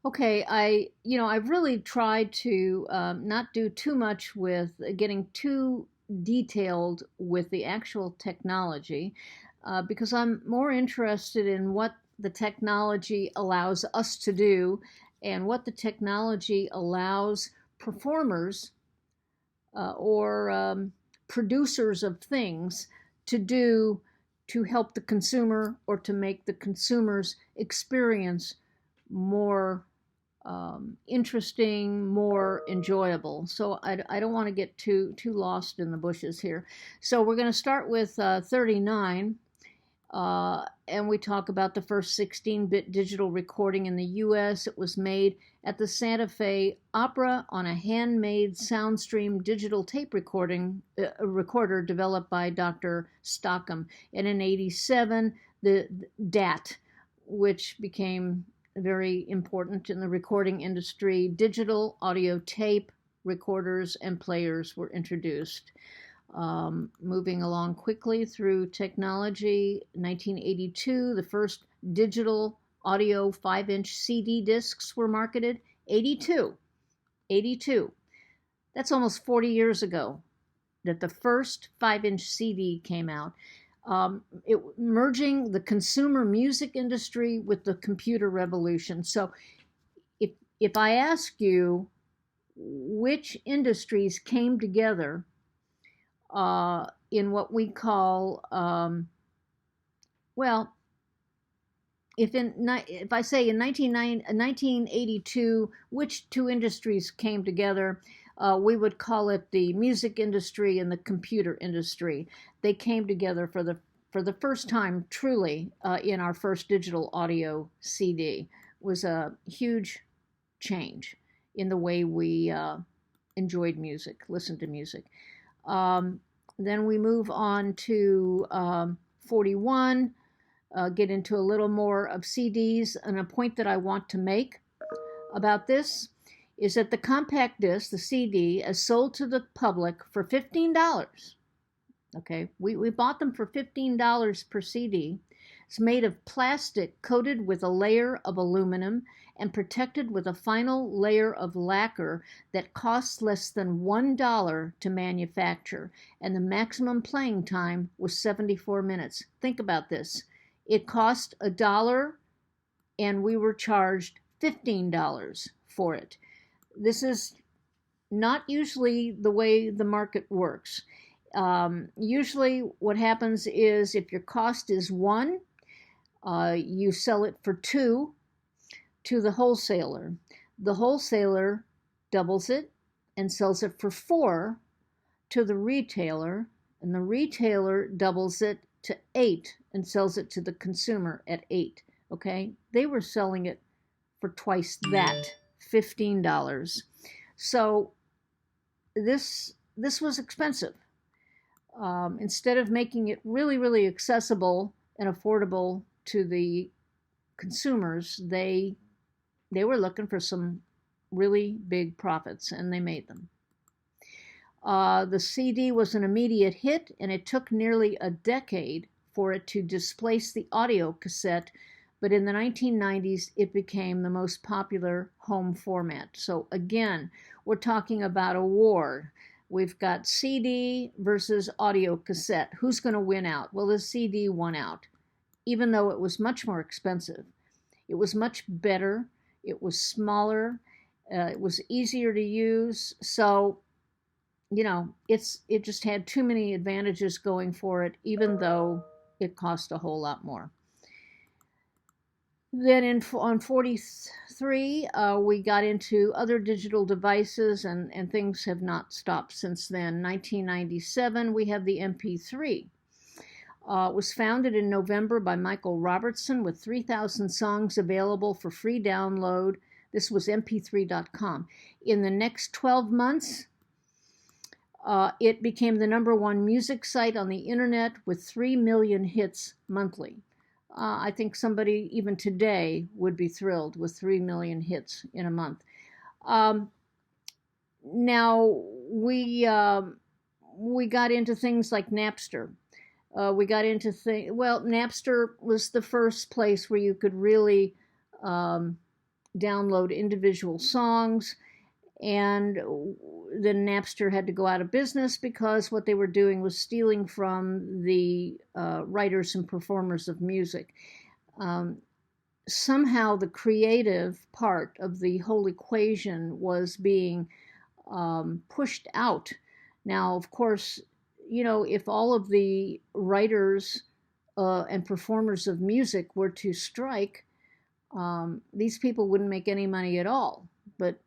Okay, I've really tried to not do too much with getting too detailed with the actual technology because I'm more interested in what the technology allows us to do and what the technology allows performers or producers of things to do to help the consumer or to make the consumer's experience more interesting, more enjoyable. So I don't want to get too lost in the bushes here. So we're going to start with 39, and we talk about the first 16-bit digital recording in the U.S. It was made at the Santa Fe Opera on a handmade SoundStream digital tape recorder developed by Dr. Stockham. And in '87, the DAT, which became very important in the recording industry, digital audio tape recorders and players were introduced. Moving along quickly through technology, 1982, the first digital audio 5-inch CD discs were marketed. 82, 82. That's almost 40 years ago that the first 5-inch CD came out. Merging the consumer music industry with the computer revolution. So if, if I ask you which industries came together in what we call, well, if I say in 1982, which two industries came together, we would call it the music industry and the computer industry. They came together for the first time, truly, in our first digital audio CD. It was a huge change in the way we enjoyed music, listened to music. Um, then we move on to 41, get into a little more of CDs. And a point that I want to make about this is that the compact disc, the CD, is sold to the public for $15. Okay, we bought them for $15 per CD. It's made of plastic coated with a layer of aluminum and protected with a final layer of lacquer that costs less than $1 to manufacture, and the maximum playing time was 74 minutes. Think about this. It cost a dollar and we were charged $15 for it. This is not usually the way the market works. Usually, what happens is if your cost is one, you sell it for two to the wholesaler. The wholesaler doubles it and sells it for four to the retailer, and the retailer doubles it to eight and sells it to the consumer at eight. Okay, they were selling it for twice that, $15. So this was expensive. Instead of making it really, really accessible and affordable to the consumers, they were looking for some really big profits, and they made them. The CD was an immediate hit, and it took nearly a decade for it to displace the audio cassette, but in the 1990s, it became the most popular home format. So again, we're talking about a war. We've got CD versus audio cassette. Who's going to win out? Well, the CD won out, even though it was much more expensive. It was much better. It was smaller. It was easier to use. So, it just had too many advantages going for it, even though it cost a whole lot more. Then on 43, we got into other digital devices, and things have not stopped since then. 1997, we have the MP3. It was founded in November by Michael Robertson with 3,000 songs available for free download. This was mp3.com. In the next 12 months, it became the #1 music site on the internet with 3 million hits monthly. I think somebody even today would be thrilled with 3 million hits in a month. Now we got into things like Napster. We got into Napster was the first place where you could really download individual songs, and then Napster had to go out of business because what they were doing was stealing from the writers and performers of music. Um, Somehow the creative part of the whole equation was being pushed out. Now, of course, if all of the writers and performers of music were to strike, these people wouldn't make any money at all. But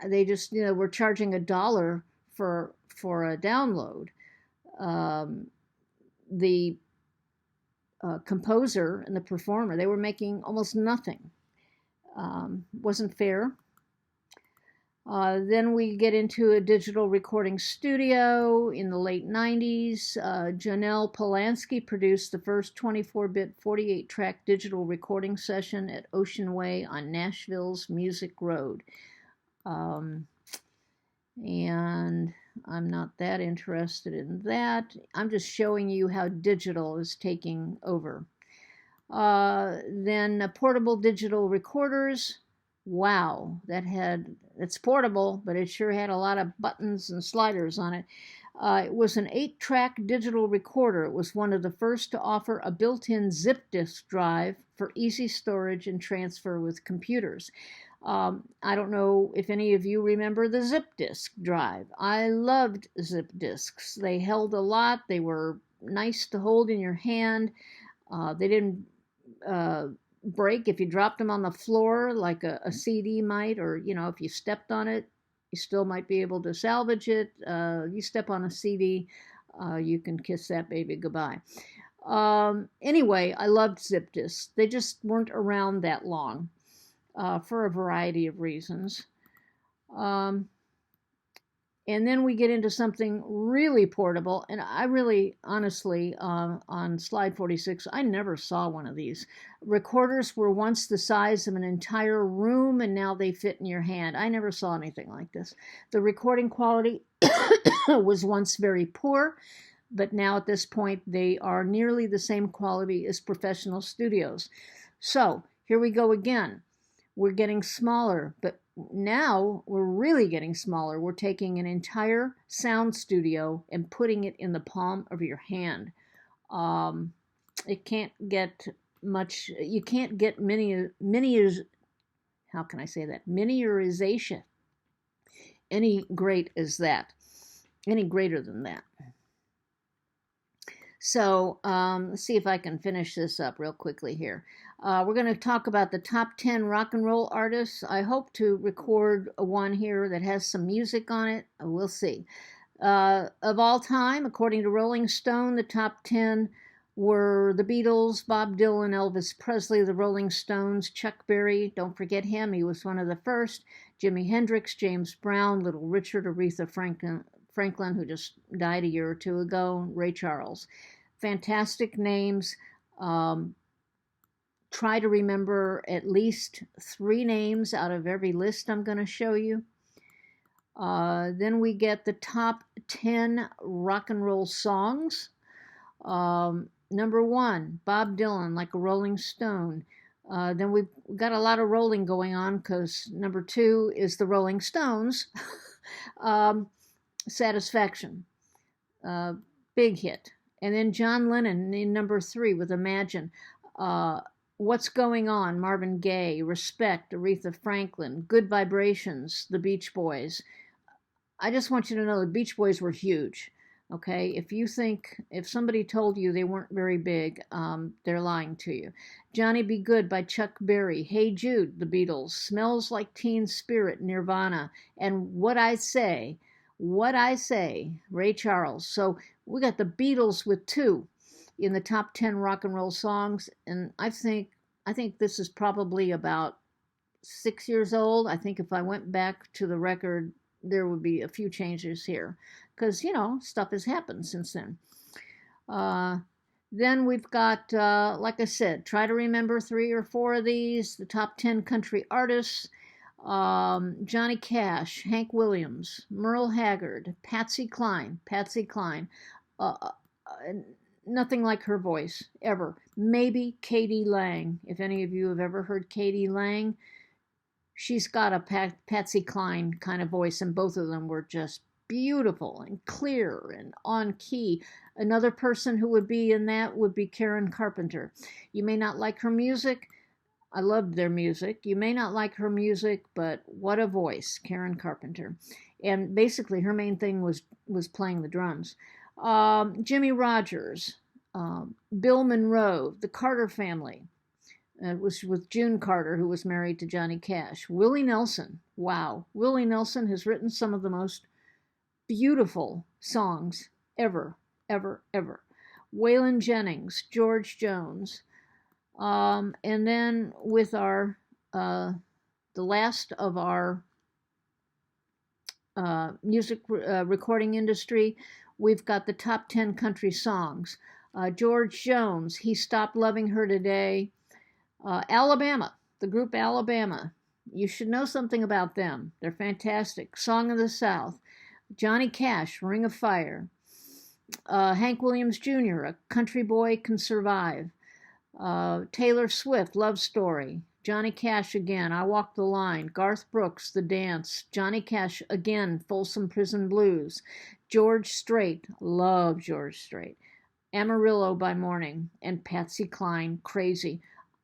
they just, were charging $1 for a download. The composer and the performer, they were making almost nothing. Wasn't fair. Then we get into a digital recording studio in the late 90s. Janelle Polanski produced the first 24-bit 48-track digital recording session at Ocean Way on Nashville's Music Road. And I'm not that interested in that. I'm just showing you how digital is taking over. Then portable digital recorders. Wow, it's portable, but it sure had a lot of buttons and sliders on it. It was an 8-track digital recorder. It was one of the first to offer a built-in zip disk drive for easy storage and transfer with computers. I don't know if any of you remember the zip disk drive. I loved zip disks. They held a lot. They were nice to hold in your hand. They didn't break if you dropped them on the floor like a CD might, or if you stepped on it, you still might be able to salvage it. You step on a CD, you can kiss that baby goodbye. Anyway, I loved zip disks. They just weren't around that long for a variety of reasons. And then we get into something really portable. And I really, honestly, on slide 46, I never saw one of these. Recorders were once the size of an entire room, and now they fit in your hand. I never saw anything like this. The recording quality was once very poor, but now at this point, they are nearly the same quality as professional studios. So here we go again. We're getting smaller, but now we're really getting smaller. We're taking an entire sound studio and putting it in the palm of your hand. It can't get much. You can't get how can I say that? Miniaturization. Any greater than that. So let's see if I can finish this up real quickly here. We're going to talk about the top 10 rock and roll artists. I hope to record one here that has some music on it. We'll see. Of all time, according to Rolling Stone, the top 10 were the Beatles, Bob Dylan, Elvis Presley, the Rolling Stones, Chuck Berry, don't forget him, he was one of the first, Jimi Hendrix, James Brown, Little Richard, Aretha Franklin, who just died a year or two ago, Ray Charles. Fantastic names. Try to remember at least 3 names out of every list I'm going to show you. Then we get the top 10 rock and roll songs. Number 1, Bob Dylan, Like a Rolling Stone. Then we've got a lot of rolling going on because number 2 is the Rolling Stones. Satisfaction. Big hit. And then John Lennon in number 3 with Imagine. What's Going On, Marvin Gaye, Respect, Aretha Franklin, Good Vibrations, the Beach Boys. I just want you to know the Beach Boys were huge, okay? If somebody told you they weren't very big, they're lying to you. Johnny Be Good by Chuck Berry, Hey Jude, the Beatles, Smells Like Teen Spirit, Nirvana, and What I Say, Ray Charles. So we got the Beatles with 2 in the top 10 rock and roll songs, and I think this is probably about 6 years old. I think if I went back to the record, there would be a few changes here, because stuff has happened since then. Then we've got, like I said, try to remember 3 or 4 of these. The top 10 country artists: Johnny Cash, Hank Williams, Merle Haggard, Patsy Cline. nothing like her voice ever. Maybe Katie Lang. If any of you have ever heard Katie Lang, she's got a Patsy Cline kind of voice, and both of them were just beautiful and clear and on key. Another person who would be in that would be Karen Carpenter. You may not like her music. I loved their music. You may not like her music, but what a voice, Karen Carpenter. And basically, her main thing was playing the drums. Jimmy Rogers, Bill Monroe, the Carter family. It was with June Carter, who was married to Johnny Cash. Willie Nelson. Wow. Willie Nelson has written some of the most beautiful songs ever, ever, ever. Waylon Jennings, George Jones. And then with the last of our music recording industry, we've got the top 10 country songs. George Jones, He Stopped Loving Her Today. Alabama, the group Alabama. You should know something about them. They're fantastic. Song of the South. Johnny Cash, Ring of Fire. Hank Williams Jr., A Country Boy Can Survive. Taylor Swift, Love Story. Johnny Cash again, I Walk the Line. Garth Brooks, The Dance. Johnny Cash again, Folsom Prison Blues. George Strait, love George Strait. Amarillo by Morning. And Patsy Cline, Crazy.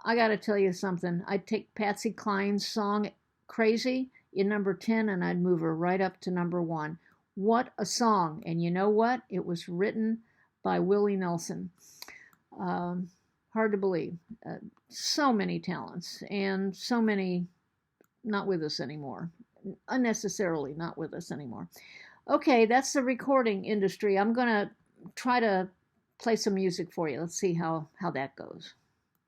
I got to tell you something. I'd take Patsy Cline's song Crazy in number 10 and I'd move her right up to number 1. What a song. And you know what? It was written by Willie Nelson. Hard to believe. So many talents and so many not with us anymore. Unnecessarily not with us anymore. Okay, that's the recording industry. I'm going to try to play some music for you. Let's see how that goes.